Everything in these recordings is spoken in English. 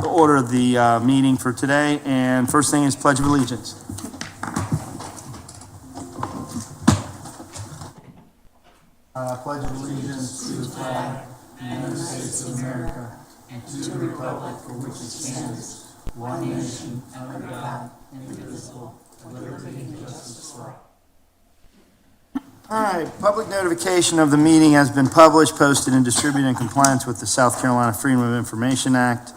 to order the meeting for today, and first thing is Pledge of Allegiance. Pledge of allegiance to the flag of the United States of America and to the republic for which it stands, one nation, under God, indivisible, with liberty and justice for all. All right, public notification of the meeting has been published, posted, and distributed in compliance with the South Carolina Freedom of Information Act.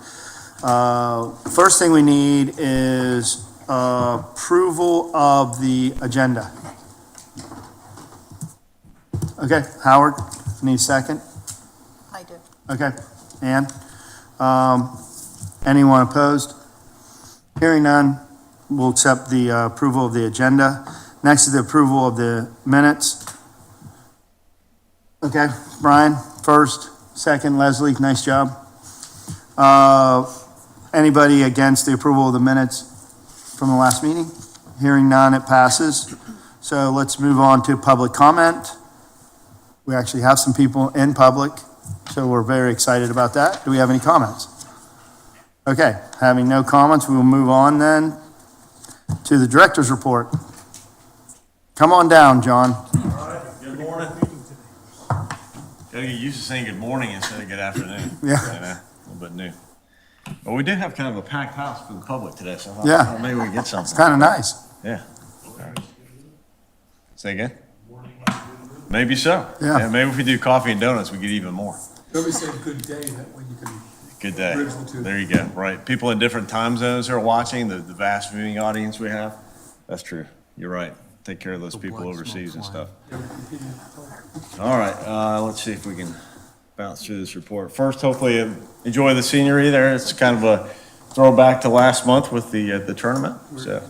First thing we need is approval of the agenda. Okay, Howard, need a second? I do. Okay, Ann? Anyone opposed? Hearing none, we'll accept the approval of the agenda. Next is the approval of the minutes. Okay, Brian, first, second, Leslie, nice job. Anybody against the approval of the minutes from the last meeting? Hearing none, it passes. So let's move on to public comment. We actually have some people in public, so we're very excited about that. Do we have any comments? Okay, having no comments, we will move on then to the director's report. Come on down, John. All right, good morning. Gotta get used to saying good morning instead of good afternoon. Yeah. You know, a little bit new. But we did have kind of a packed house for the public today, so I thought, Yeah. maybe we can get It's something. kind of nice. Yeah. All right. Say again? Maybe so. Yeah. Maybe if we do coffee and donuts, we get even more. Nobody said good day, that way you can. Good day. Bridge the two. There you go. Right. People in different time zones are watching, the vast viewing audience we have. That's true. You're right. Take care of those people overseas and stuff. All right, let's see if we can bounce through this report. First, hopefully enjoy the scenery there. It's kind of a throwback to last month with the tournament. So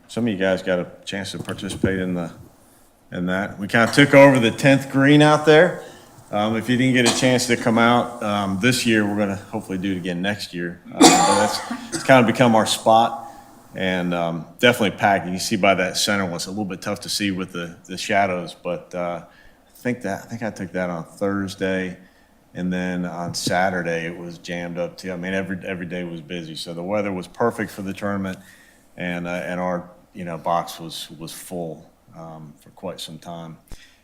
some of you guys got a chance to participate in that. We kind of took over the 10th green out there. If you didn't get a chance to come out this year, we're going to hopefully do it again next year. But it's kind of become our spot. And definitely packed. You can see by that center one, it's a little bit tough to see with the shadows, but I think I took that on Thursday, and then on Saturday it was jammed up too. I mean, every day was busy, so the weather was perfect for the tournament, and our box was full for quite some time.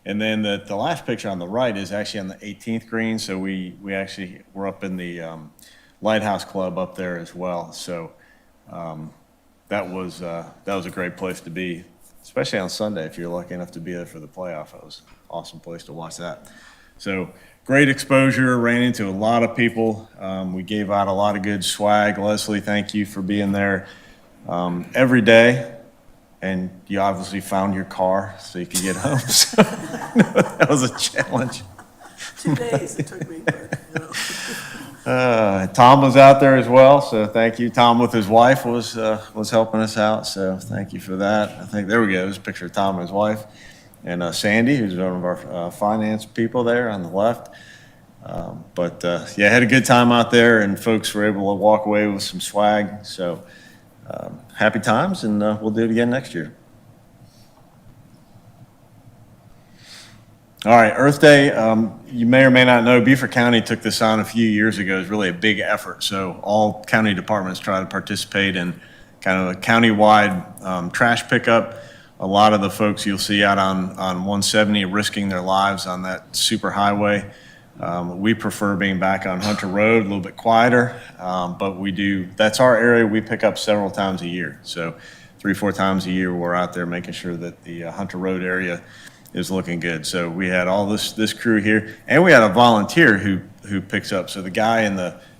And then the last picture on the right is actually on the 18th green, so we actually were up in the Lighthouse Club up there as well. So. That was a great place to be, especially on Sunday if you're lucky enough to be there for the playoff. It was an awesome place to watch that. So great exposure, ran into a lot of people. We gave out a lot of good swag. Leslie, thank you for being there every day. And you obviously found your car so you could get home. So that was a challenge. 2 days it took me, but Tom was out there as well, so thank you. Tom with his wife was helping us out, so thank you for that. I think there we go. There's a picture of Tom and his wife, and Sandy, who's one of our finance people there on the left. Yeah, had a good time out there, and folks were able to walk away with some swag. So happy times, and we'll do it again next year. All right, Earth Day, you may or may not know, Beaufort County took this on a few years ago. It's really a big effort. So all county departments try to participate in kind of a county-wide trash pickup. A lot of the folks you'll see out on 170 risking their lives on that super highway. We prefer being back on Hunter Road, a little bit quieter, but that's our area we pick up several times a year. So 3-4 times a year we're out there making sure that the Hunter Road area is looking good. So we had all this crew here, and we had a volunteer who picks up. So the guy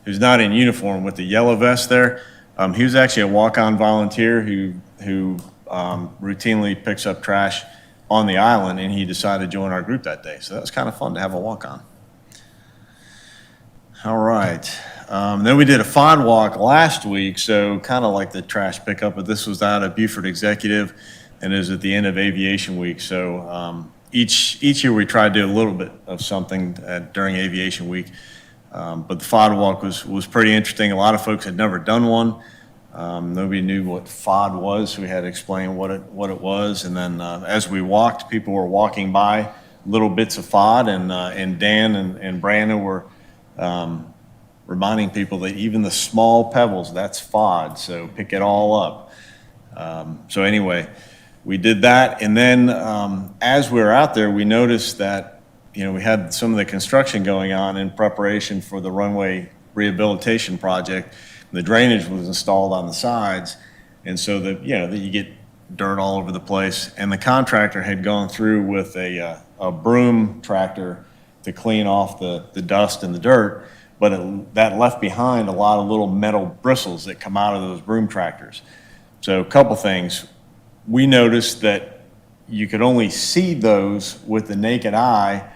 who's not in uniform with the yellow vest there, he was actually a walk-on volunteer who routinely picks up trash on the island, and he decided to join our group that day. So that was kind of fun to have a walk-on. All right. Then we did a FOD walk last week, so kind of like the trash pickup, but this was out at Beaufort Executive, and it was at the end of aviation week. So each year we try to do a little bit of something during aviation week. But the FOD walk was pretty interesting. A lot of folks had never done one. Nobody knew what FOD was, so we had to explain what it was. And then as we walked, people were walking by little bits of FOD, and Dan and Brandon were reminding people that even the small pebbles, that's FOD, so pick it all up. So anyway, we did that, and then as we were out there, we noticed that, you know, we had some of the construction going on in preparation for the runway rehabilitation project. The drainage was installed on the sides, and so that, you know, that you get dirt all over the place, and the contractor had gone through with a broom tractor to clean off the dust and the dirt, but that left behind a lot of little metal bristles that come out of those broom tractors. So a couple things. We noticed that you could only see those with the naked eye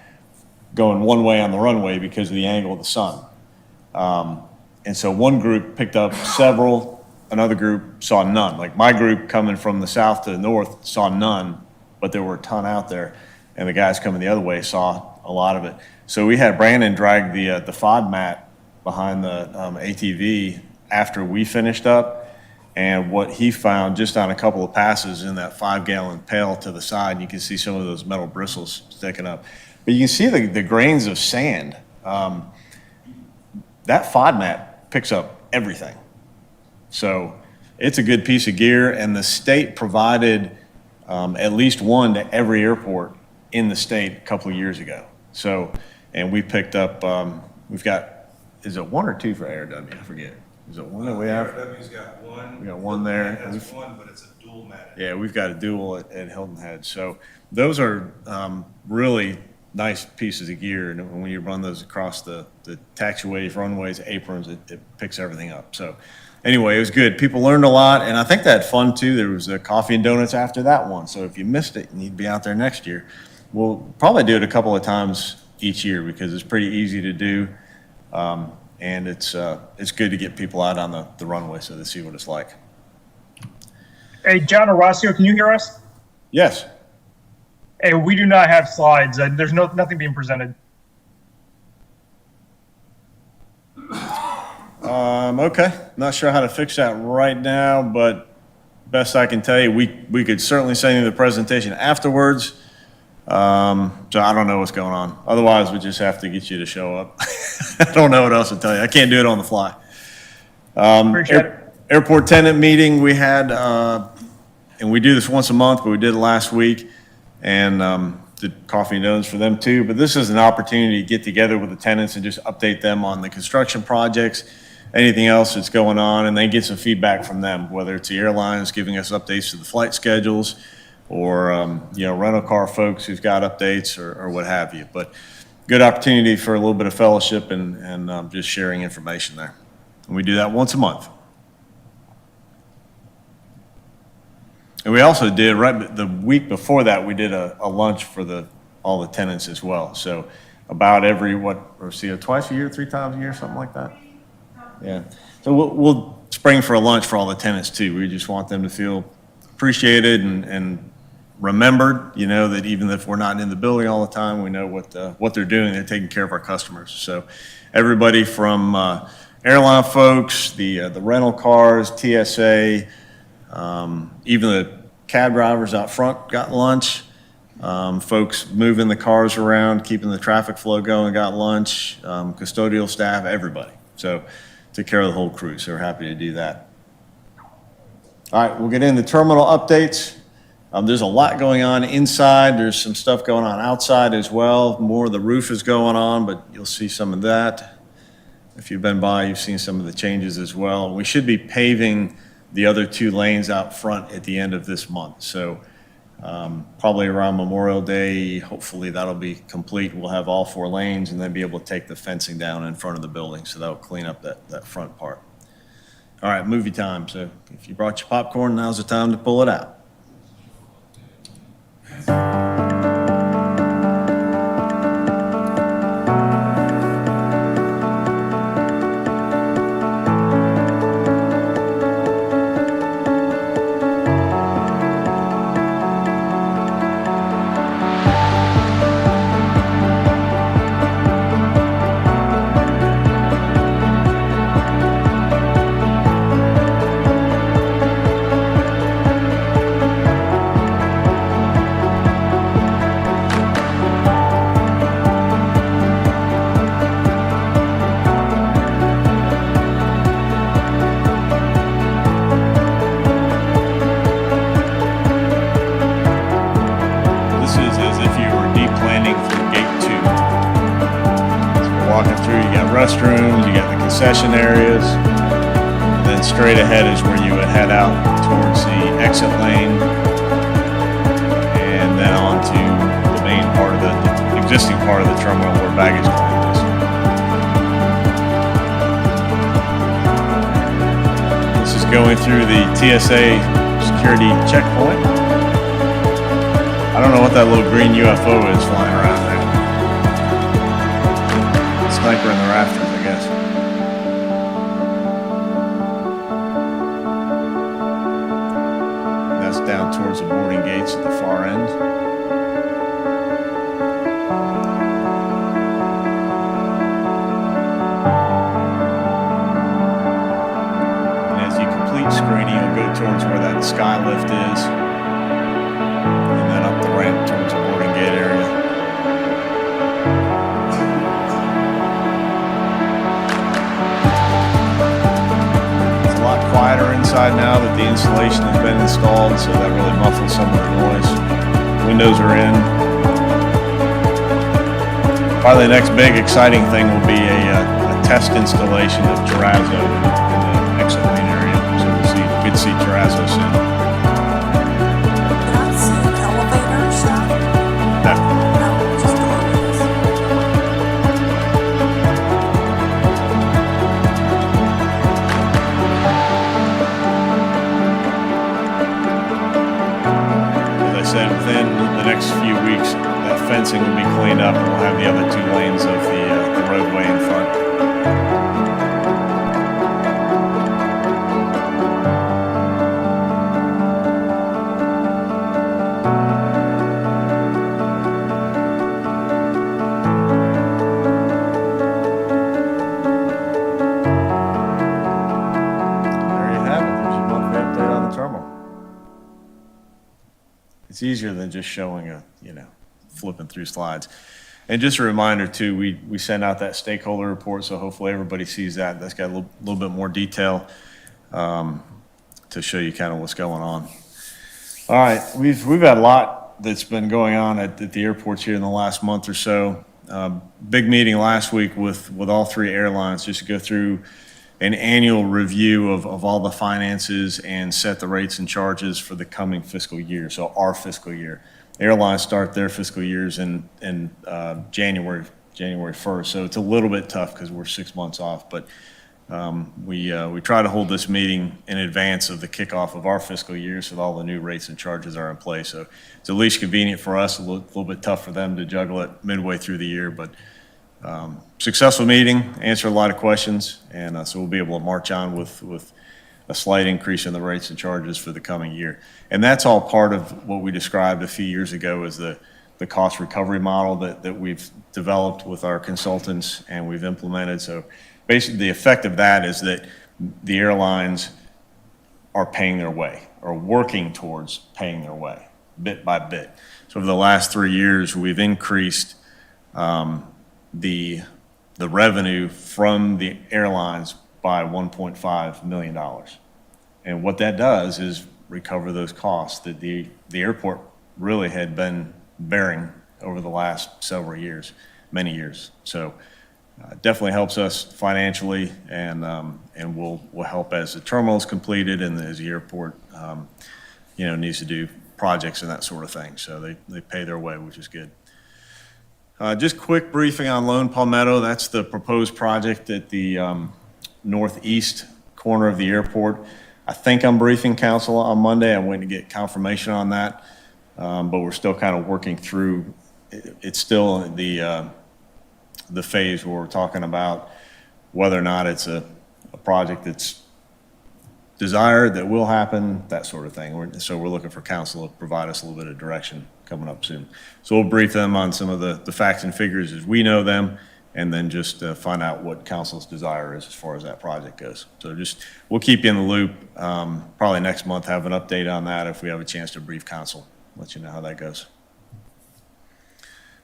going one way on the runway because of the angle of the sun. And so one group picked up several, another group saw none. Like my group coming from the south to the north saw none, but there were a ton out there. And the guys coming the other way saw a lot of it. So we had Brandon drag the FOD mat behind the ATV after we finished up. And what he found just on a couple of passes in that 5-gallon pail to the side, you can see some of those metal bristles sticking up. But you can see the grains of sand. That FOD mat picks up everything. So it's a good piece of gear, and the state provided at least one to every airport in the state a couple of years ago. So, and we picked up, we've got, is it one or two for ARW? I forget. Is it one that we have? ARW's got one. We got one there. It has one, but it's a dual mat. Yeah, we've got a dual at Hilton Head. So those are really nice pieces of gear. And when you run those across the taxiways, runways, aprons, it picks everything up. So anyway, it was good. People learned a lot. And I think they had fun too. There was a coffee and donuts after that one. So if you missed it, you need to be out there next year. We'll probably do it a couple of times each year because it's pretty easy to do. And it's good to get people out on the runway so they see what it's like. Hey, John Horacio, can you hear us? Yes. Hey, we do not have slides. There's nothing being presented. Okay. Not sure how to fix that right now, but best I can tell you, we could certainly send you the presentation afterwards. So I don't know what's going on. Otherwise, we just have to get you to show up. I don't know what else to tell you. I can't do it on the fly. Appreciate it. Airport tenant meeting we had, and we do this once a month, but we did it last week, and did coffee and donuts for them too. But this is an opportunity to get together with the tenants and just update them on the construction projects, anything else that's going on, and then get some feedback from them, whether it's the airlines giving us updates to the flight schedules, or you know, rental car folks who've got updates or what have you. But good opportunity for a little bit of fellowship and just sharing information there. And we do that once a month. And we also did, right the week before that, we did a lunch for all the tenants as well. So about every, twice a year, 3 times a year, something like that? Yeah. So we'll spring for a lunch for all the tenants too. We just want them to feel appreciated and remembered, you know, that even if we're not in the building all the time, we know what they're doing. They're taking care of our customers. So everybody from airline folks, the rental cars, TSA, even the cab drivers out front got lunch. Folks moving the cars around, keeping the traffic flow going, got lunch. Custodial staff, everybody. So took care of the whole crew. So we're happy to do that. All right, we'll get into terminal updates. There's a lot going on inside. There's some stuff going on outside as well. More of the roof is going on, but you'll see some of that. If you've been by, you've seen some of the changes as well. We should be paving the other 2 lanes out front at the end of this month. So probably around Memorial Day, hopefully that'll be complete. We'll have all 4 lanes and then be able to take the fencing down in front of the building. So that'll clean up that front part. All right, movie time. So if you brought your popcorn, now's the time to pull it out. restrooms, you got the concession areas. And then straight ahead is where you would head out towards the exit lane and then on to the main part of the existing part of the terminal where baggage claim is. This is going through the TSA security checkpoint. I don't know what that little green UFO is flying around there. Sniper in the rafters, I guess. That's down towards the boarding gates at the far end. And as you complete screening, you'll go towards where that sky lift is. And then up the ramp towards the boarding gate area. Quieter inside now that the insulation has been installed, so that really muffles some of the noise. Windows are in. Probably the next big exciting thing will be a test installation of terrazzo in the exit lane area. So we'll get to see terrazzo soon. Did I see an elevator shot? No. No, just doorways. As I said, within the next few weeks, that fencing will be cleaned up and we'll have the other 2 lanes of the roadway in front. There you have it. There's your monthly update on the terminal. It's easier than just showing flipping through slides. And just a reminder too, we send out that stakeholder report, so hopefully everybody sees that. That's got a little bit more detail to show you kind of what's going on. All right, we've had a lot that's been going on at the airports here in the last month or so. Big meeting last week with all 3 airlines just to go through an annual review of all the finances and set the rates and charges for the coming fiscal year, so our fiscal year. Airlines start their fiscal years in January 1st, so it's a little bit tough because we're 6 months off, but we try to hold this meeting in advance of the kickoff of our fiscal year so that all the new rates and charges are in place. So it's at least convenient for us, a little bit tough for them to juggle it midway through the year, but successful meeting, answered a lot of questions, and so we'll be able to march on with a slight increase in the rates and charges for the coming year. And that's all part of what we described a few years ago as the cost recovery model that we've developed with our consultants and we've implemented. So basically the effect of that is that the airlines are paying their way or working towards paying their way bit by bit. So over the last 3 years, we've increased the revenue from the airlines by $1.5 million. And what that does is recover those costs that the airport really had been bearing over the last several years, many years. So definitely helps us financially and will help as the terminal is completed and as the airport needs to do projects and that sort of thing. So they pay their way, which is good. Just quick briefing on Lone Palmetto. That's the proposed project at the northeast corner of the airport. I think I'm briefing council on Monday. I'm waiting to get confirmation on that, but we're still kind of working through. It's still the phase where we're talking about whether or not it's a project that's desired, that will happen, that sort of thing. So we're looking for council to provide us a little bit of direction coming up soon. So we'll brief them on some of the facts and figures as we know them, and then just find out what council's desire is as far as that project goes. So we'll keep you in the loop. Probably next month, have an update on that if we have a chance to brief council, let you know how that goes.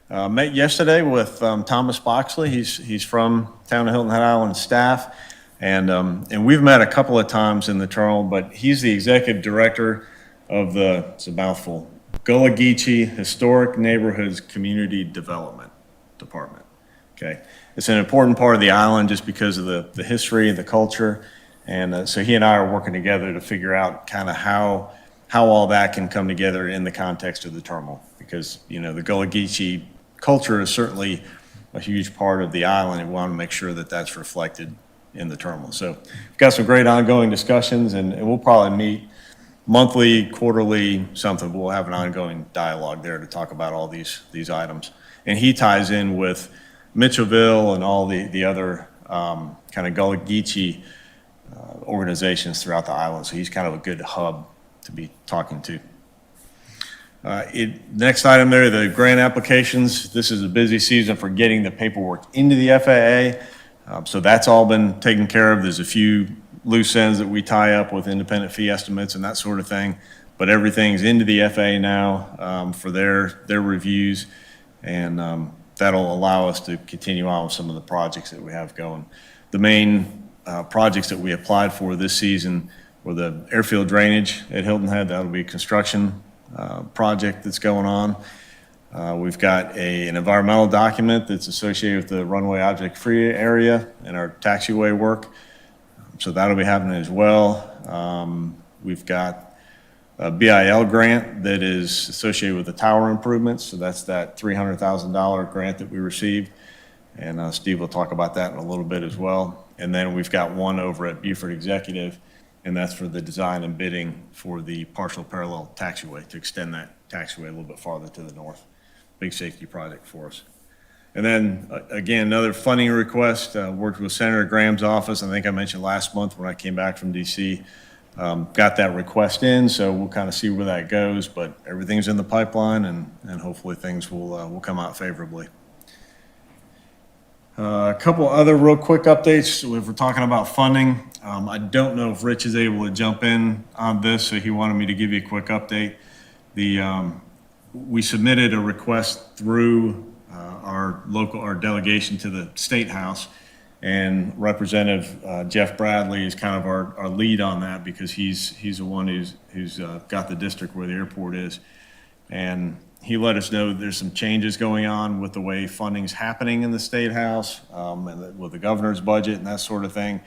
Met yesterday with Thomas Boxley. He's from Town of Hilton Head Island staff, and we've met a couple of times in the terminal, but he's the executive director of it's a mouthful, Gullah Geechee Historic Neighborhoods Community Development Department. Okay, it's an important part of the island just because of the history and the culture. And so he and I are working together to figure out kind of how all that can come together in the context of the terminal. Because, you know, the Gullah Geechee culture is certainly a huge part of the island, and we want to make sure that that's reflected in the terminal. So we've got some great ongoing discussions, and we'll probably meet monthly, quarterly, something. We'll have an ongoing dialogue there to talk about all these items. And he ties in with Mitchellville and all the other kind of Gullah Geechee organizations throughout the island. So he's kind of a good hub to be talking to. Next item there, the grant applications. This is a busy season for getting the paperwork into the FAA. So that's all been taken care of. There's a few loose ends that we tie up with independent fee estimates and that sort of thing. But everything's into the FAA now for their reviews. And that'll allow us to continue on with some of the projects that we have going. The main projects that we applied for this season were the airfield drainage at Hilton Head. That'll be a construction project that's going on. We've got an environmental document that's associated with the runway object free area and our taxiway work. So that'll be happening as well. We've got a BIL grant that is associated with the tower improvements. So that's that $300,000 grant that we received. And Steve will talk about that in a little bit as well. And then we've got one over at Beaufort Executive, and that's for the design and bidding for the partial parallel taxiway to extend that taxiway a little bit farther to the north. Big safety project for us. And then again, another funding request, worked with Senator Graham's office. I think I mentioned last month when I came back from DC, got that request in, so we'll kind of see where that goes, but everything's in the pipeline and hopefully things will come out favorably. A couple other real quick updates. If we're talking about funding, I don't know if Rich is able to jump in on this, so he wanted me to give you a quick update. We submitted a request through our delegation to the State House, and Representative Jeff Bradley is kind of our lead on that because he's the one who's got the district where the airport is. And he let us know that there's some changes going on with the way funding's happening in the State House, and with the governor's budget and that sort of thing.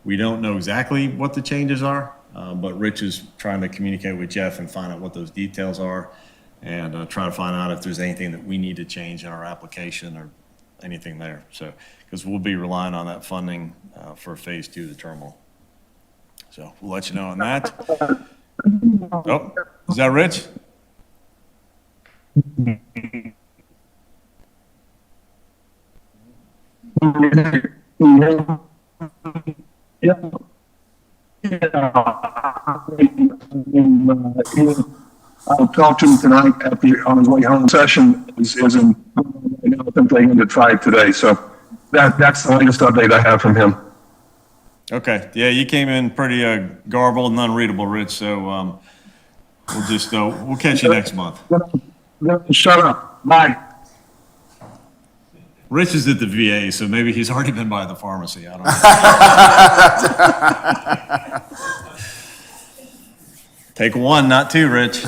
We don't know exactly what the changes are, but Rich is trying to communicate with Jeff and find out what those details are, and try to find out if there's anything that we need to change in our application or anything there. So, because we'll be relying on that funding for phase 2 of the terminal. So we'll let you know on that. Oh, is that Rich? I'll talk to him tonight on his way home. Session is in, I think they ended 5 today. So that's the latest update I have from him. Okay. Yeah, you came in pretty garbled and unreadable, Rich. So we'll just we'll catch you next month. Shut up. Bye. Rich is at the VA, so maybe he's already been by the pharmacy. I don't know. Take one, not two, Rich.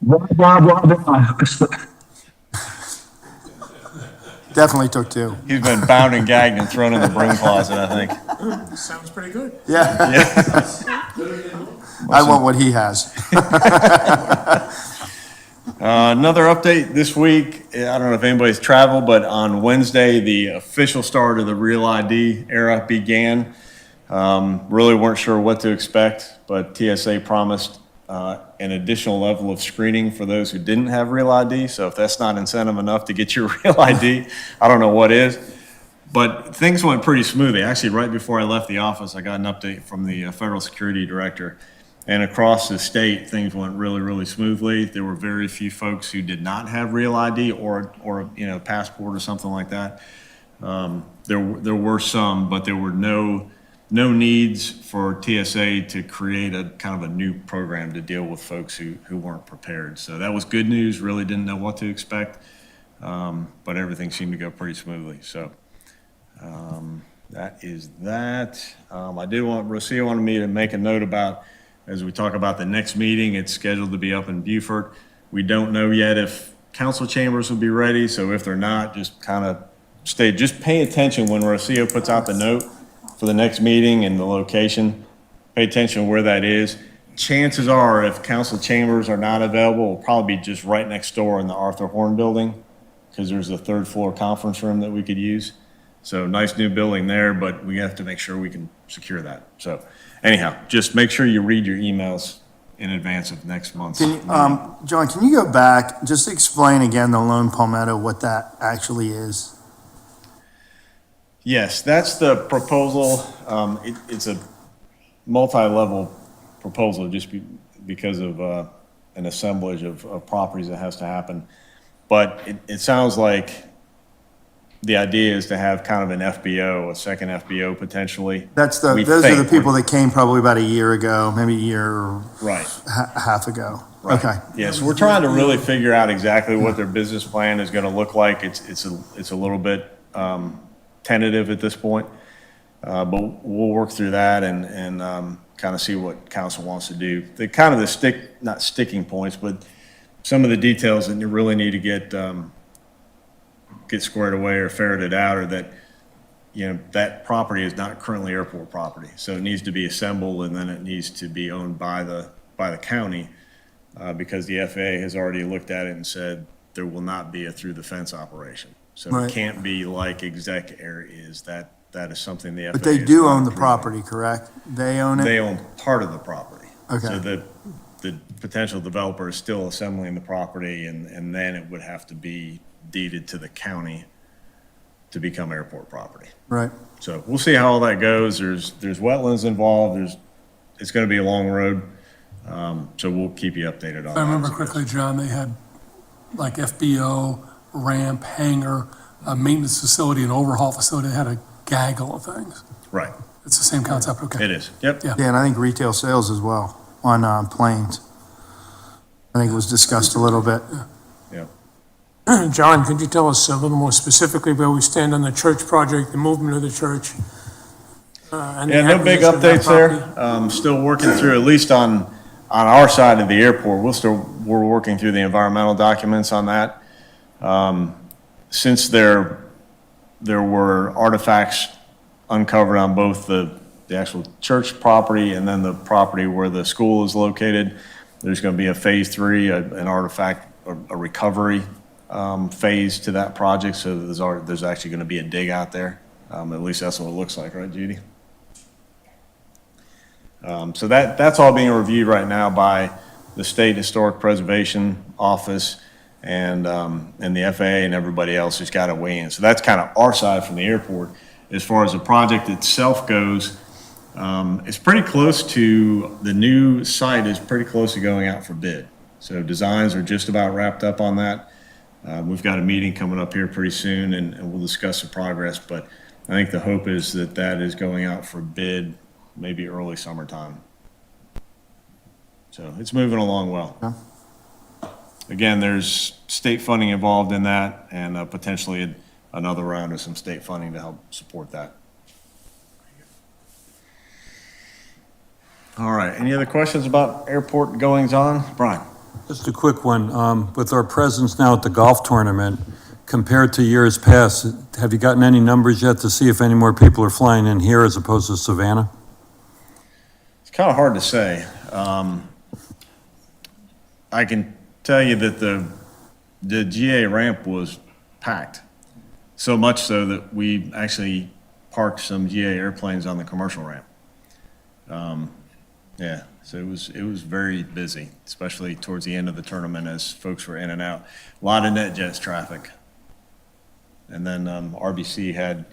Blah, blah, blah, blah. Definitely took 2. He's been bound and gagged and thrown in the broom closet, I think. Sounds pretty good. Yeah, Yeah. I want what he has. Another update this week. I don't know if anybody's traveled, but on Wednesday, the official start of the Real ID era began. Really weren't sure what to expect, but TSA promised an additional level of screening for those who didn't have Real ID. So if that's not incentive enough to get your Real ID, I don't know what is. But things went pretty smoothly. Actually, right before I left the office, I got an update from the federal security director. And across the state, things went really, really smoothly. There were very few folks who did not have Real ID or passport or something like that. There were some, but there were no needs for TSA to create a kind of a new program to deal with folks who weren't prepared. So that was good news. Really didn't know what to expect, but everything seemed to go pretty smoothly. So that is that. Rocio wanted me to make a note about, as we talk about the next meeting, it's scheduled to be up in Beaufort. We don't know yet if council chambers will be ready, so if they're not, just kind of just pay attention when Rocio puts out the note for the next meeting and the location. Pay attention where that is. Chances are, if council chambers are not available, it'll probably be just right next door in the Arthur Horn building, because there's a third floor conference room that we could use. So nice new building there, but we have to make sure we can secure that. So anyhow, just make sure you read your emails in advance of next month's Can you, meeting. John, can you go back, just explain again the Lone Palmetto, what that actually is? Yes, that's the proposal. It's a multi-level proposal just because of an assemblage of properties that has to happen. But it sounds like the idea is to have kind of an FBO, a second FBO potentially. Those We are the think people we're- that came probably about a year ago, maybe a year or Right. half ago. Right. Okay. Yes, we're trying to really figure out exactly what their business plan is going to look like. It's a little bit tentative at this point, but we'll work through that and kind of see what council wants to do. Not sticking points, but some of the details that you really need to get squared away or ferreted out, or that, that property is not currently airport property. So it needs to be assembled, and then it needs to be owned by the county, because the FAA has already looked at it and said there will not be a through the fence operation. So Right. it can't be like Exec Air is. That is something the FAA. But they is do not own the approving. property, correct? They own They it? own part of the property. Okay. So the potential developer is still assembling the property, and then it would have to be deeded to the county to become airport property. Right. So we'll see how all that goes. There's wetlands involved. It's going to be a long road. So we'll keep you updated on If that. I remember as it goes. correctly, John, they had like FBO, ramp, hangar, a maintenance facility, an overhaul facility. They had a gaggle of things. Right. It's the same concept, okay? It is. Yep. Yeah. Yeah, and I think retail sales as well on planes. I think it was discussed a little bit. Yep. John, could you tell us a little more specifically where we stand on the church project, the movement of the church? And the Yeah, no big acquisition of that updates there. property? Still working through, at least on our side of the airport, we're working through the environmental documents on that. Since there were artifacts uncovered on both the actual church property and then the property where the school is located, there's going to be a phase 3, an artifact, a recovery phase to that project. So there's actually going to be a dig out there. At least that's what it looks like, right, Judy? So that's all being reviewed right now by the State Historic Preservation Office and the FAA and everybody else who's got to weigh in. So that's kind of our side from the airport. As far as the project itself goes, it's pretty close to, the new site is pretty close to going out for bid. So designs are just about wrapped up on that. We've got a meeting coming up here pretty soon, and we'll discuss the progress, but I think the hope is that is going out for bid maybe early summertime. So it's moving along well. Yeah. Again, there's state funding involved in that, and potentially another round of some state funding to help support that. All right, any other questions about airport goings-on? Brian? Just a quick one. With our presence now at the golf tournament, compared to years past, have you gotten any numbers yet to see if any more people are flying in here as opposed to Savannah? It's kind of hard to say. I can tell you that the GA ramp was packed, so much so that we actually parked some GA airplanes on the commercial ramp. Yeah, so it was very busy, especially towards the end of the tournament as folks were in and out. A lot of NetJets traffic. And then RBC had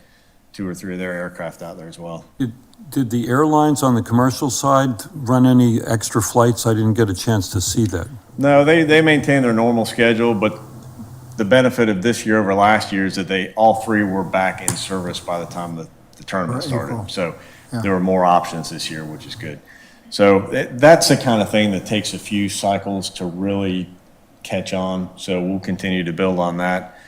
2 or 3 of their aircraft out there as well. Did the airlines on the commercial side run any extra flights? I didn't get a chance to see that. No, they maintain their normal schedule, but the benefit of this year over last year is that all 3 were back in service by the time the tournament started. April. So Yeah. there were more options this year, which is good. So that's the kind of thing that takes a few cycles to really catch on. So we'll continue to build on that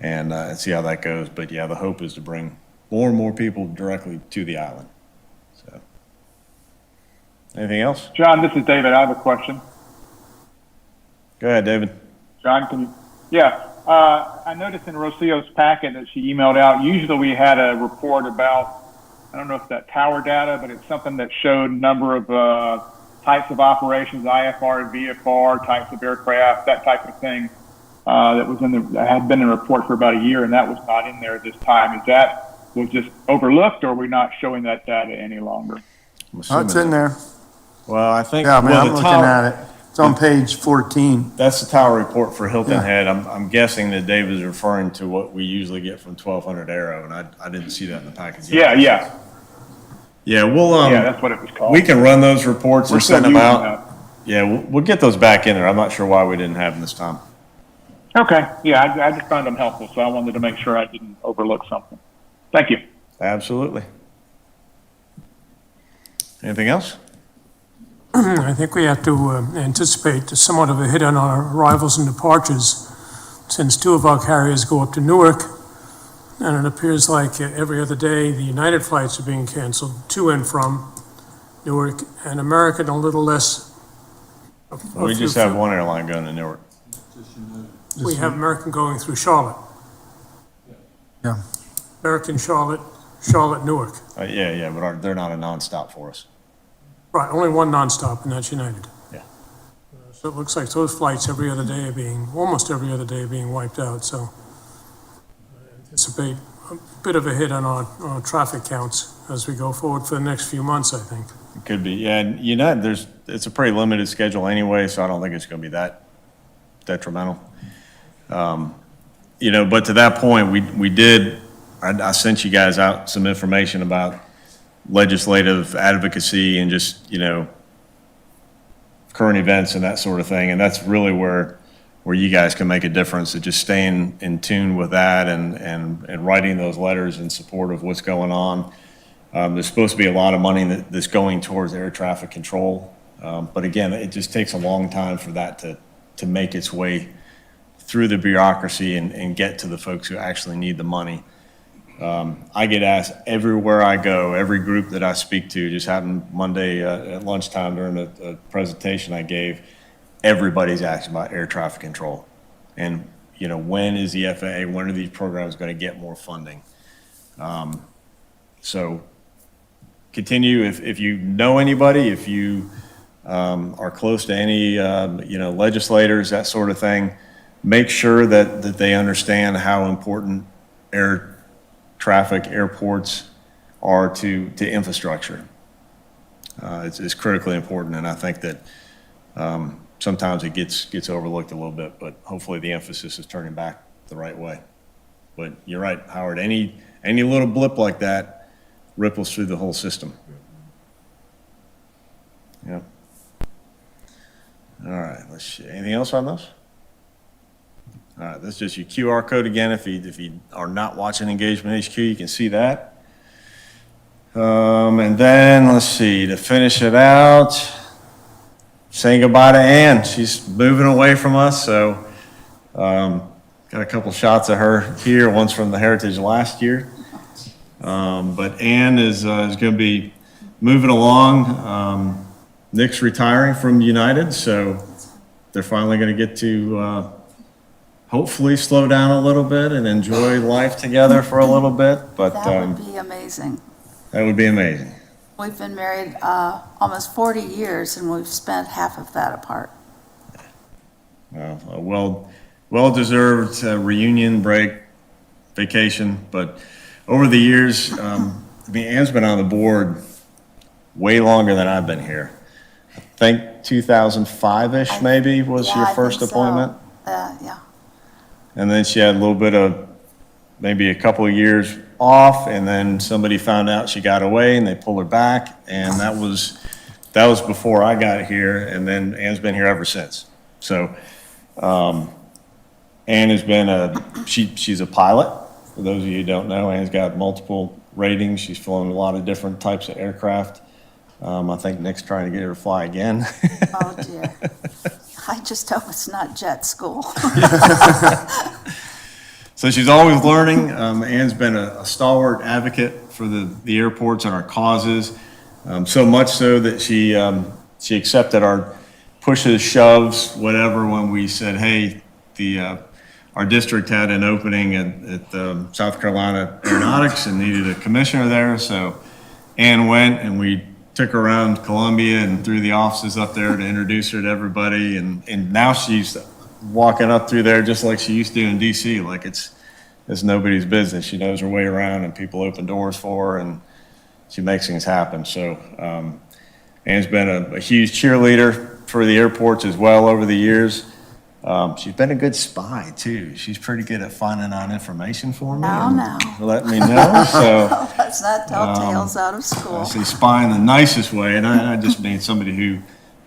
and see how that goes. But yeah, the hope is to bring more and more people directly to the island. So, anything else? John, this is David. I have a question. Go ahead, David. John, Yeah, I noticed in Rocio's packet that she emailed out, usually we had a report about, I don't know if that tower data, but it's something that showed number of types of operations, IFR, VFR, types of aircraft, that type of thing. That was that had been in a report for about a year, and that was not in there this time. Is that was just overlooked, or are we not showing that data any longer? I'm Oh, it's assuming in that- there. Well, I think, Yeah, man, well, I'm the looking tower, at it. It's on page 14. that's the tower report for Hilton Yeah. Head. I'm guessing that Dave is referring to what we usually get from 1200 Aero, and I didn't see that in the package. Yeah, yeah, Yeah, we'll, yeah. That's what it was called. we can run those reports We're and still send them using out. that. Yeah, we'll get those back in there. I'm not sure why we didn't have them this time. Okay, yeah, I just found them helpful, so I wanted to make sure I didn't overlook something. Thank you. Absolutely. Anything else? I think we have to anticipate somewhat of a hit on our arrivals and departures, since two of our carriers go up to Newark, and it appears like every other day, the United flights are being canceled to and from Newark, and American a little less. We just have one airline going to Newark. We have American going through Charlotte. Yeah. American Charlotte, Charlotte Newark. Yeah, but they're not a nonstop for us. Right, only one nonstop, and that's United. Yeah. So it looks like those flights every other day are being, almost every other day are being wiped out, so I anticipate a bit of a hit on our traffic counts as we go forward for the next few months, I think. It could be, yeah, and it's a pretty limited schedule anyway, so I don't think it's gonna be that detrimental. But to that point, I sent you guys out some information about legislative advocacy and just, current events and that sort of thing, and that's really where you guys can make a difference, of just staying in tune with that and writing those letters in support of what's going on. There's supposed to be a lot of money that's going towards air traffic control. But again, it just takes a long time for that to make its way through the bureaucracy and get to the folks who actually need the money. I get asked everywhere I go, every group that I speak to, just happened Monday at lunchtime during a presentation I gave, everybody's asking about air traffic control. And, when is the FAA, when are these programs going to get more funding? So continue, if you know anybody, if you are close to any, legislators, that sort of thing, make sure that they understand how important air traffic, airports are to infrastructure. It's critically important, and I think that sometimes it gets overlooked a little bit, but hopefully the emphasis is turning back the right way. But you're right, Howard, any little blip like that ripples through the whole system. Yeah. All right, let's see. Anything else on those? All right, that's just your QR code again. If you are not watching Engagement HQ, you can see that. And then, let's see, to finish it out, saying goodbye to Ann. She's moving away from us, so got a couple shots of her here. One's from the Heritage last year. But Ann is going to be moving along. Nick's retiring from United, so they're finally going to get to hopefully slow down a little bit and enjoy life together for a little bit. But That would be amazing. that would be amazing. We've been married almost 40 years, and we've spent half of that apart. A well-deserved reunion break, vacation. But over the years, Ann's been on the board way longer than I've been here. I think 2005-ish maybe was Yeah, your I first think so. appointment. Yeah. And then she had a little bit of, maybe a couple of years off, and then somebody found out she got away and they pulled her back. And that was before I got here, and then Ann's been here ever since. So Ann has been she's a pilot. For those of you who don't know, Ann's got multiple ratings. She's flown a lot of different types of aircraft. I think Nick's trying to get her to fly again. Oh, dear. I just hope it's not jet school. So she's always learning. Ann's been a stalwart advocate for the airports and our causes, so much so that she accepted our pushes, shoves, whatever, when we said, hey, our district had an opening at South Carolina Aeronautics and needed a commissioner there. So Ann went, and we took her around Columbia and through the offices up there to introduce her to everybody. And now she's walking up through there just like she used to in DC, like it's nobody's business. She knows her way around, and people open doors for her, and she makes things happen. So Ann's been a huge cheerleader for the airports as well over the years. She's been a good spy too. She's pretty good at finding out information for me. Now. Letting me know. So Let's not tell tales out of I school. say spy in the nicest way, and I just mean somebody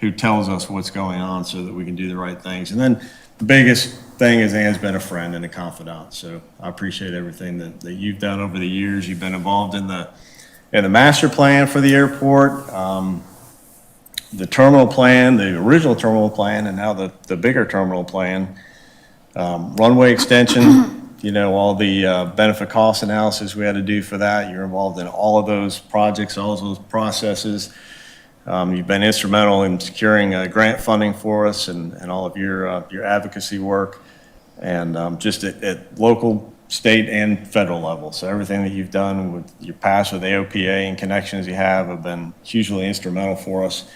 who tells us what's going on so that we can do the right things. And then the biggest thing is Ann's been a friend and a confidant. So I appreciate everything that you've done over the years. You've been involved in the master plan for the airport, the terminal plan, the original terminal plan, and now the bigger terminal plan, runway extension, all the benefit cost analysis we had to do for that. You're involved in all of those projects, all of those processes. You've been instrumental in securing grant funding for us and all of your advocacy work, and just at local, state, and federal level. So everything that you've done with your past with AOPA and connections you have been hugely instrumental for us.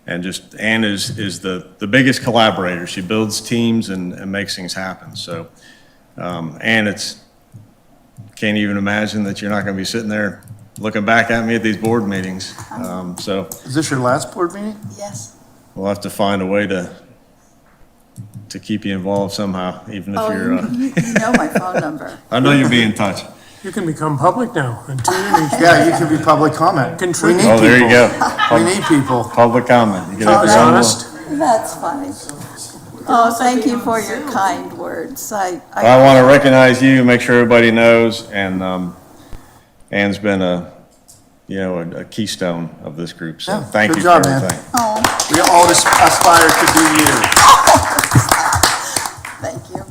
And just Ann is the biggest collaborator. She builds teams and makes things happen. So, Ann, can't even imagine that you're not going to be sitting there looking back at me at these board meetings. So Is this your last board meeting? Yes. we'll have to find a way to keep you involved somehow, even if Oh, you're. you know my phone number. I know you'll be in touch. You can become public now and tune in each Yeah, you can be public comment. We need Contribute. Oh, there you people. go. We need people. Public comment. You can have Oh, your own honest. That's funny. Oh, thank you for your kind words. I want to recognize you, make sure everybody knows, and Ann's been a keystone of this group. So Yeah, thank good you job, for man. everything. Oh, We all aspire to be you. thank you.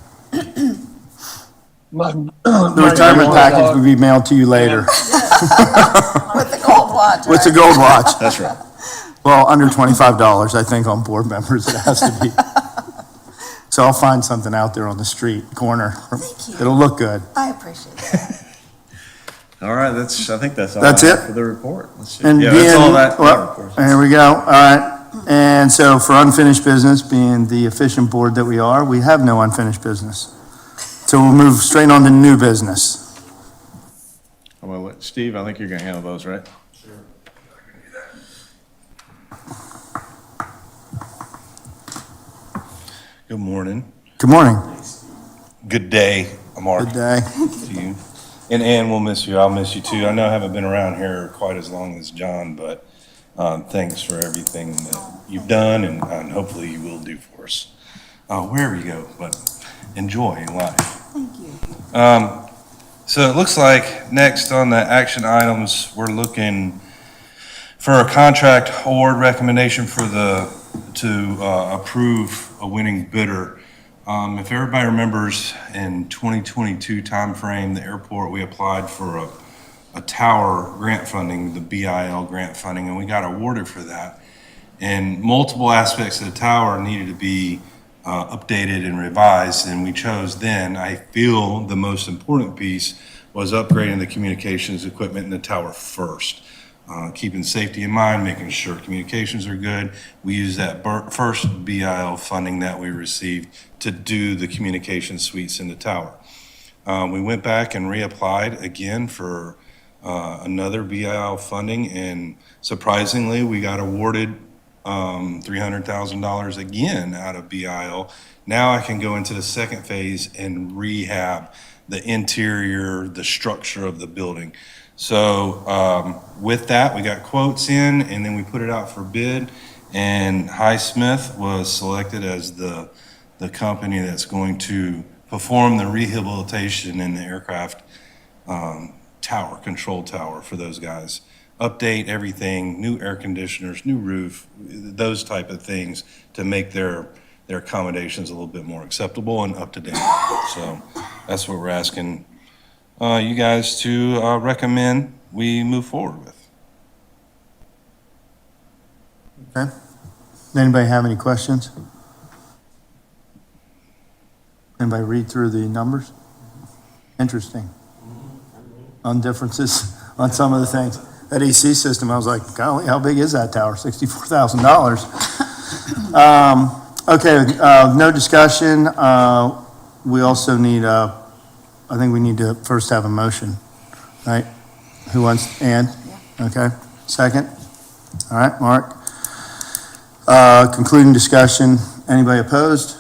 The retirement package will be mailed to you later With the gold watch. with the right? gold watch. That's right. Well, under $25, I think, on board members, it has to be. So I'll find something out there on the street corner. Thank you. It'll look good. I appreciate that. All right, I think that's all. That's I have it? for the report. Let's see. And Yeah, that's all being, that. well, of course. here we go. All right. And so for unfinished business, being the efficient board that we are, we have no unfinished business. So we'll move straight on to new business. I'm gonna let Steve, I think you're gonna handle those, right? Good morning. Good morning. Good day, Mark. Good day. To you. And Ann, we'll miss you. I'll miss you too. I know I haven't been around here quite as long as John, but thanks for everything that you've done and hopefully you will do for us. Wherever you go, but enjoy life. Thank you. So it looks like next on the action items, we're looking for a contract award recommendation to approve a winning bidder. If everybody remembers, in 2022 timeframe, the airport, we applied for a tower grant funding, the BIL grant funding, and we got awarded for that. And multiple aspects of the tower needed to be updated and revised, and we chose then, I feel the most important piece was upgrading the communications equipment in the tower first. Keeping safety in mind, making sure communications are good. We used that first BIL funding that we received to do the communication suites in the tower. We went back and reapplied again for another BIL funding, and surprisingly, we got awarded $300,000 again out of BIL. Now I can go into the second phase and rehab the interior, the structure of the building. So with that, we got quotes in, and then we put it out for bid, and Highsmith was selected as the company that's going to perform the rehabilitation in the aircraft tower, control tower for those guys. Update everything, new air conditioners, new roof, those type of things to make their accommodations a little bit more acceptable and up to date. So that's what we're asking you guys to recommend we move forward with. Okay. Does anybody have any questions? Anybody read through the numbers? Interesting. On differences on some of the things. That AC system, I was like, golly, how big is that tower? $64,000. Okay, no discussion. We also need, I think we need to first have a motion, right? Who wants, Ann? Okay, second? All right, Mark. Concluding discussion. Anybody opposed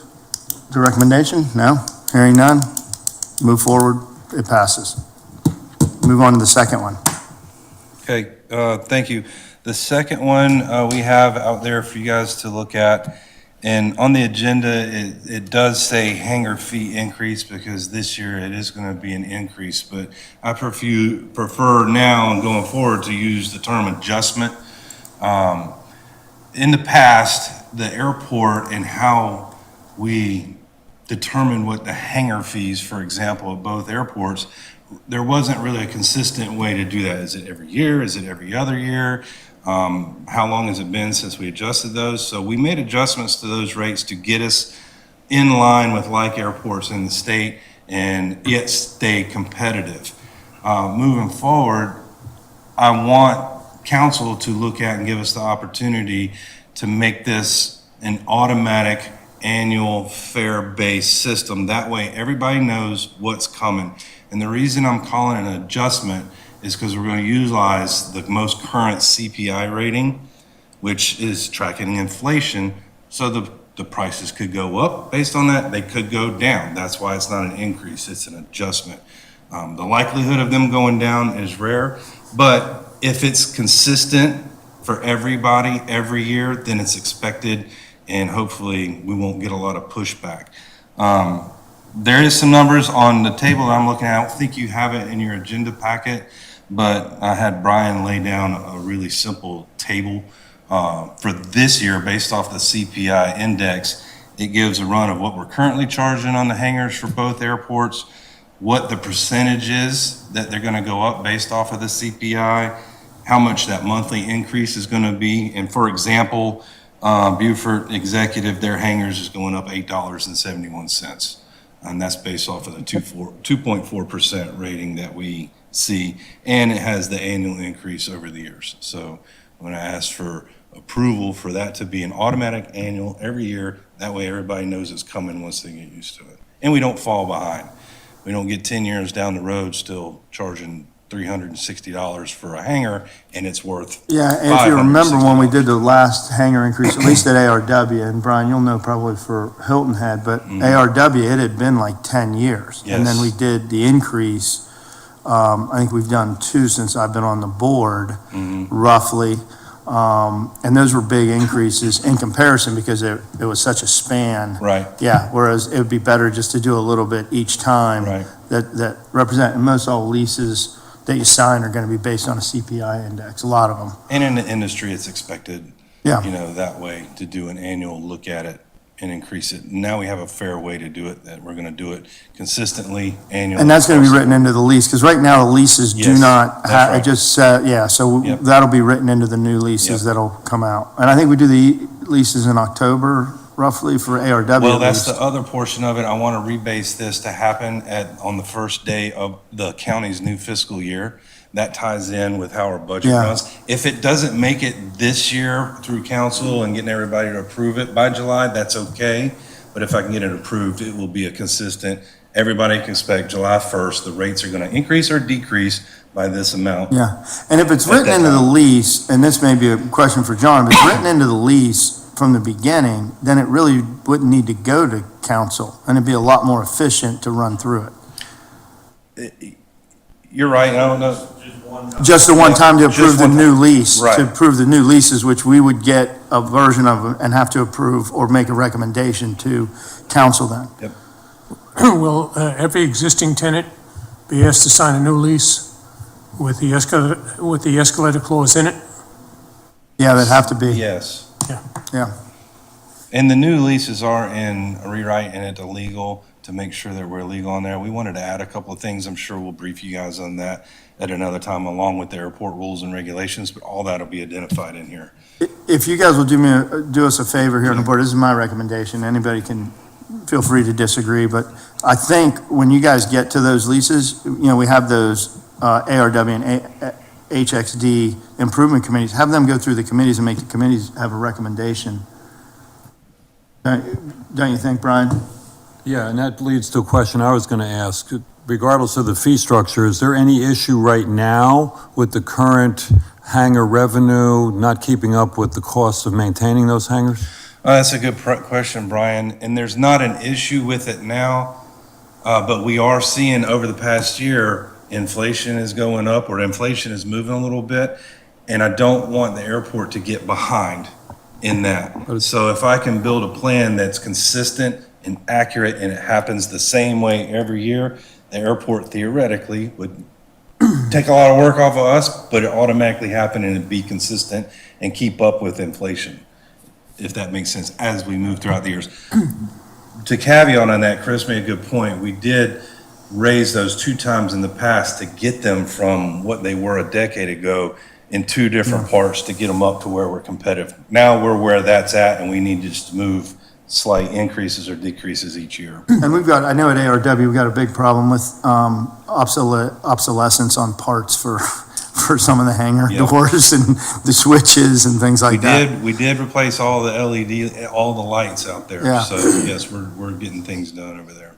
to recommendation? No? Hearing none? Move forward. It passes. Move on to the second one. Okay, thank you. The second one we have out there for you guys to look at, and on the agenda, it does say hangar fee increase because this year it is going to be an increase, but I prefer now and going forward to use the term adjustment. In the past, the airport and how we determine what the hangar fees, for example, at both airports, there wasn't really a consistent way to do that. Is it every year? Is it every other year? How long has it been since we adjusted those? So we made adjustments to those rates to get us in line with like airports in the state and yet stay competitive. Moving forward, I want council to look at and give us the opportunity to make this an automatic annual fare-based system. That way everybody knows what's coming. And the reason I'm calling it an adjustment is because we're going to utilize the most current CPI rating, which is tracking inflation. So the prices could go up based on that. They could go down. That's why it's not an increase. It's an adjustment. The likelihood of them going down is rare, but if it's consistent for everybody every year, then it's expected, and hopefully we won't get a lot of pushback. There is some numbers on the table that I'm looking at. I don't think you have it in your agenda packet, but I had Brian lay down a really simple table for this year based off the CPI index. It gives a run of what we're currently charging on the hangars for both airports, what the percentage is that they're going to go up based off of the CPI, how much that monthly increase is going to be. And for example, Beaufort Executive, their hangars is going up $8.71. And that's based off of the 2.4% rating that we see. And it has the annual increase over the years. So I'm going to ask for approval for that to be an automatic annual every year. That way everybody knows it's coming once they get used to it. And we don't fall behind. We don't get 10 years down the road still charging $360 for a hangar, and it's worth Yeah, and if you remember when we did the last hangar increase, at least at ARW, and Brian, you'll know probably for Hilton Head, but ARW, it had been like 10 years. And then we did the increase, I think we've done 2 since I've been on the board, roughly. And those were big increases in comparison because it was such a span. Right. Yeah, whereas it would be better just to do a little bit each time. Right. That represent, and most all leases that you sign are going to be based on a CPI index, a lot of them. And in the industry, it's expected, Yeah. that way to do an annual look at it and increase it. Now we have a fair way to do it, that we're going to do it consistently, annually. And that's going to be written into the lease, because right now the leases do Yes, not, that's right. it just said, yeah, so Yep. that'll be written into the new leases Yep. that'll come out. And I think we do the leases in October, roughly, for ARW. Well, at that's least. the other portion of it. I want to rebase this to happen on the first day of the county's new fiscal year. That ties in with how our budget Yeah. runs. If it doesn't make it this year through council and getting everybody to approve it by July, that's okay. But if I can get it approved, it will be a consistent, everybody can expect July 1st, the rates are going to increase or decrease by this amount. Yeah, and if it's At written that into the time. lease, and this may be a question for John, if it's written into the lease from the beginning, then it really wouldn't need to go to council, and it'd be a lot more efficient to run through it. You're right, I don't know. Just the one time to Just approve the one new time. lease, Right. to approve the new leases, which we would get a version of and have to approve or make a recommendation to council then. Will every existing tenant be asked to sign a new lease with the escalator clause in it? Yeah, that'd have to be, Yes. yeah. And the new leases are in a rewrite and it's illegal to make sure that we're legal on there. We wanted to add a couple of things. I'm sure we'll brief you guys on that at another time, along with the airport rules and regulations, but all that'll be identified in here. If you guys will do us a favor here on the board, this is my recommendation, anybody can feel free to disagree, but I think when you guys get to those leases, we have those ARW and HXD improvement committees, have them go through the committees and make the committees have a recommendation. Don't you think, Brian? Yeah, and that leads to a question I was going to ask. Regardless of the fee structure, is there any issue right now with the current hangar revenue not keeping up with the cost of maintaining those hangars? That's a good question, Brian, and there's not an issue with it now, but we are seeing over the past year, inflation is going up, or inflation is moving a little bit, and I don't want the airport to get behind in that. So if I can build a plan that's consistent and accurate, and it happens the same way every year, the airport theoretically would take a lot of work off of us, but it automatically happen and it'd be consistent and keep up with inflation, if that makes sense, as we move throughout the years. To caveat on that, Chris made a good point. We did raise those 2 times in the past to get them from what they were a decade ago in 2 different parts to get them up to where we're competitive. Now we're where that's at, and we need to just move slight increases or decreases each year. And I know at ARW, we've got a big problem with obsolescence on parts for some of the hangar doors and the switches and things like that. We did replace all the LED, all the lights out there. Yeah. So yes, we're getting things done over there.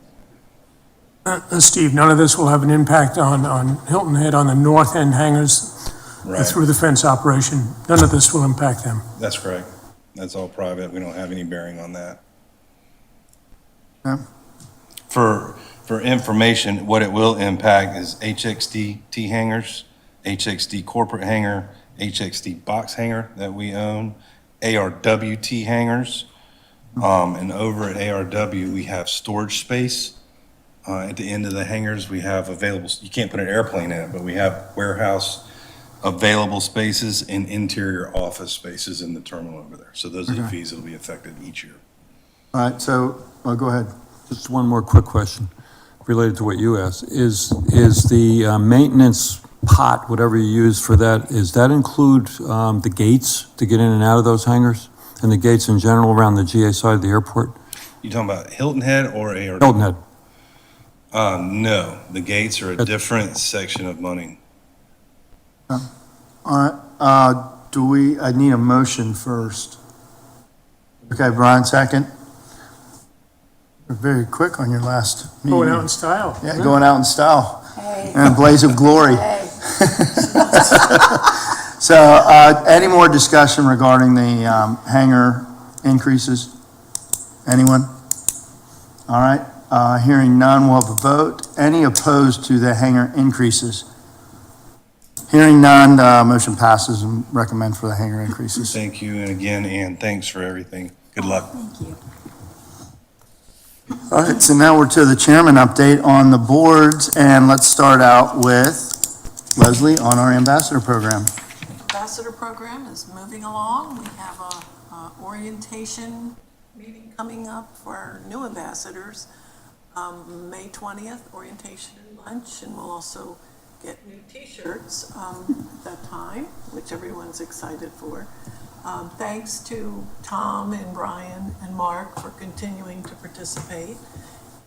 Steve, none of this will have an impact on Hilton Head, on the north end hangars Right. through the fence operation. None of this will impact them. That's correct. That's all private. We don't have any bearing on that. Yeah. For information, what it will impact is HXD T hangars, HXD corporate hangar, HXD box hangar that we own, ARWT hangars. And over at ARW, we have storage space. At the end of the hangars, we have available, you can't put an airplane in it, but we have warehouse available spaces and interior office spaces in the terminal over there. So those are the fees that will be affected each year. All right, so, go ahead. Just one more quick question related to what you asked. Is the maintenance pot, whatever you use for that, does that include the gates to get in and out of those hangars? And the gates in general around the GA side of the airport? You talking about Hilton Head or ARW? Hilton Head. No, the gates are a different section of money. All right, I need a motion first. Okay, Brian, second. You're very quick on your last meeting. Going out in style. Yeah, going out in style. Hey. And a blaze of glory. Hey. So, any more discussion regarding the hangar increases? Anyone? All right, hearing none, we'll have a vote. Any opposed to the hangar increases? Hearing none, motion passes and recommend for the hangar increases. Thank you, and again, Ann, thanks for everything. Good luck. Thank you. All right, so now we're to the chairman update on the boards, and let's start out with Leslie on our ambassador program. Ambassador program is moving along. We have a orientation meeting coming up for our new ambassadors. May 20th, orientation and lunch, and we'll also get new t-shirts that time, which everyone's excited for. Thanks to Tom and Brian and Mark for continuing to participate.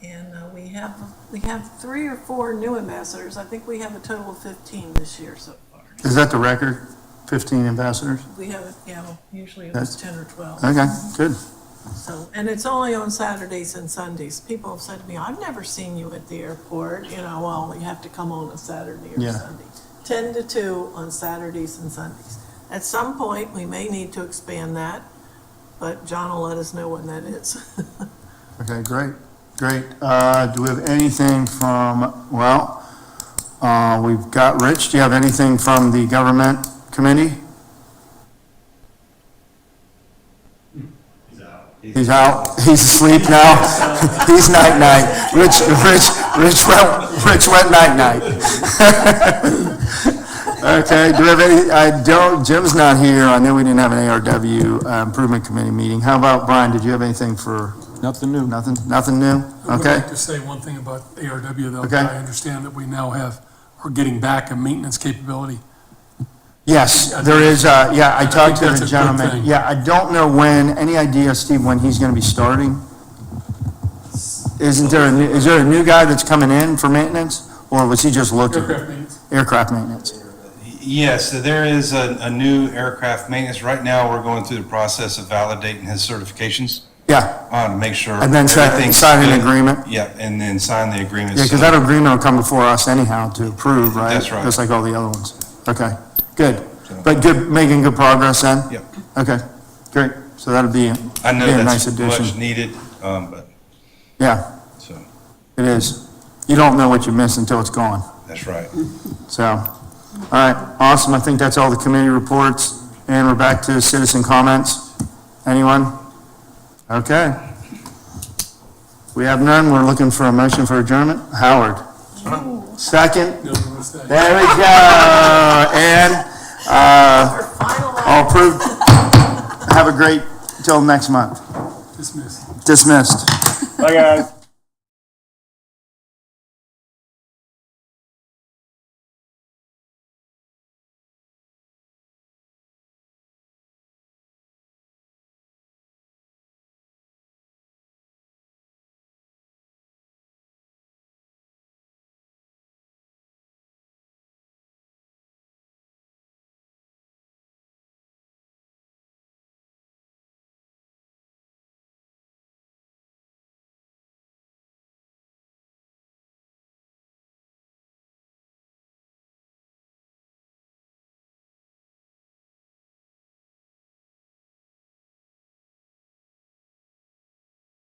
And we have 3 or 4 new ambassadors. I think we have a total of 15 this year so far. Is that the record? 15 ambassadors? We have, usually it was 10 or 12. Okay, good. So, and it's only on Saturdays and Sundays. People have said to me, I've never seen you at the airport. Well, you have to come on a Saturday or Yeah. Sunday. 10 to 2 on Saturdays and Sundays. At some point, we may need to expand that, but John will let us know when that is. Okay, great. Do we have anything from, we've got Rich. Do you have anything from the government committee? He's out. He's asleep now. He's night-night. Rich went night-night. Okay, do we have any, Jim's not here. I know we didn't have an ARW improvement committee meeting. How about Brian? Did you have anything for? Nothing new. Nothing new? I would Okay. like to say one thing about ARW, though. Okay. I understand that we now are getting back a maintenance capability. Yes, there is, I talked to that's the a good gentleman. thing. Yeah, I don't know when, any idea, Steve, when he's gonna be starting? Isn't there, is there a new guy that's coming in for maintenance, or was he just looking? Aircraft maintenance. Aircraft maintenance. Yes, so there is a new aircraft maintenance. Right now, we're going through the process of validating his certifications Yeah, to make sure. and then everything's sign an good. agreement? Yeah, and then sign the agreement. Yeah, because that agreement will come before us anyhow to approve, right? That's right. Just like all the other ones. Okay, good. But good, making good progress then? Yep. Okay, great. So that'll be I know be a nice that's addition. much needed, but, Yeah, so, it is. You don't know what you miss until it's gone. that's right. So, all right, awesome. I think that's all the committee reports. And we're back to citizen comments. Anyone? Okay. We have none. We're looking for a motion for adjournment. Howard. Second. There we go. And all approved. Have a great, till next month. Dismissed. Dismissed. Bye, guys.